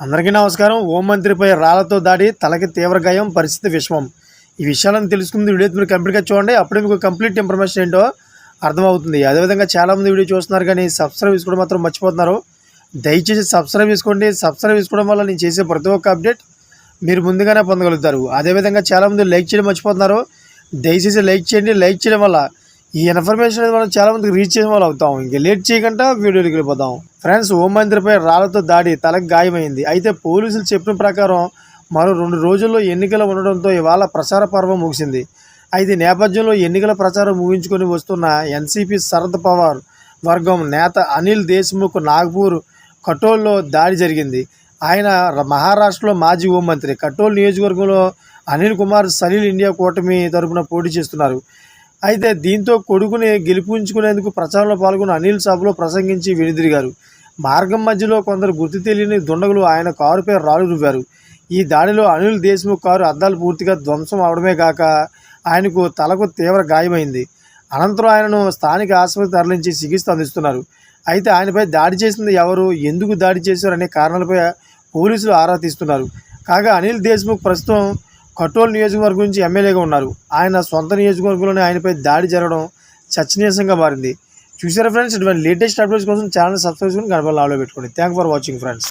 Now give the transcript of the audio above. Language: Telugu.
అందరికీ నమస్కారం. హోంమంత్రిపై రాళ్లతో దాడి, తలకి తీవ్ర గాయం, పరిస్థితి విషమం. ఈ విషయాలను తెలుసుకుంది వీడియో మీరు కంప్లీట్గా చూడండి. అప్పుడే మీకు కంప్లీట్ ఇన్ఫర్మేషన్ ఏంటో అర్థమవుతుంది. అదేవిధంగా చాలామంది వీడియో చూస్తున్నారు కానీ సబ్స్క్రైబ్ చేసుకోవడం మాత్రం మర్చిపోతున్నారు. దయచేసి సబ్స్క్రైబ్ చేసుకోండి. సబ్స్క్రైబ్ చేసుకోవడం వల్ల నేను చేసే ప్రతి ఒక్క అప్డేట్ మీరు ముందుగానే పొందగలుగుతారు. అదేవిధంగా చాలామంది లైక్ చేయడం మర్చిపోతున్నారు. దయచేసి లైక్ చేయండి. లైక్ చేయడం వల్ల ఈ ఇన్ఫర్మేషన్ అనేది మనం చాలా మందికి రీచ్ చేయడం వల్ల అవుతాం. ఇంకా లేట్ చేయకుండా వీడియోకి వెళ్ళిపోతాం. ఫ్రెండ్స్, హోంమంత్రిపై రాళ్లతో దాడి, తలకు గాయమైంది. అయితే పోలీసులు చెప్పిన ప్రకారం మరో 2 రోజుల్లో ఎన్నికలు ఉండడంతో ఇవాళ ప్రచార పర్వం ముగిసింది. అయితే నేపథ్యంలో ఎన్నికల ప్రచారం ముగించుకొని వస్తున్న ఎన్సీపీ శరద్ పవార్ వర్గం నేత అనిల్ దేశ్ముఖ్ నాగ్పూర్ కటోల్లో దాడి జరిగింది. ఆయన మహారాష్ట్రలో మాజీ హోంమంత్రి. కటోల్ నియోజకవర్గంలో అనిల్ కుమార్ సలీల్ ఇండియా కూటమి తరపున పోటీ చేస్తున్నారు. అయితే దీంతో కొడుకుని గెలిపించుకునేందుకు ప్రచారంలో పాల్గొన్న అనిల్ సభలో ప్రసంగించి వెనుదిరిగారు. మార్గం మధ్యలో కొందరు గుర్తు తెలియని దుండగులు ఆయన కారుపై రాళ్లు రువ్వారు. ఈ దాడిలో అనిల్ దేశ్ముఖ్ కారు అద్దాలు పూర్తిగా ధ్వంసం అవడమే కాక ఆయనకు తలకు తీవ్ర గాయమైంది. అనంతరం ఆయనను స్థానిక ఆసుపత్రికి తరలించి చికిత్స అందిస్తున్నారు. అయితే ఆయనపై దాడి చేసింది ఎవరు, ఎందుకు దాడి చేశారు అనే కారణాలపై పోలీసులు ఆరా తీస్తున్నారు. కాగా అనిల్ దేశ్ముఖ్ ప్రస్తుతం కటోల్ నియోజకవర్గం నుంచి ఎమ్మెల్యేగా ఉన్నారు. ఆయన సొంత నియోజకవర్గంలోనే ఆయనపై దాడి జరగడం చర్చనీయాంశంగా మారింది. చూసారా ఫ్రెండ్స్, ఇటువంటి లేటెస్ట్ అప్డేట్స్ కోసం ఛానల్ సబ్స్క్రైబ్ చేసుకుని గడపలు ఆలో పెట్టుకోండి. Thank for watching friends.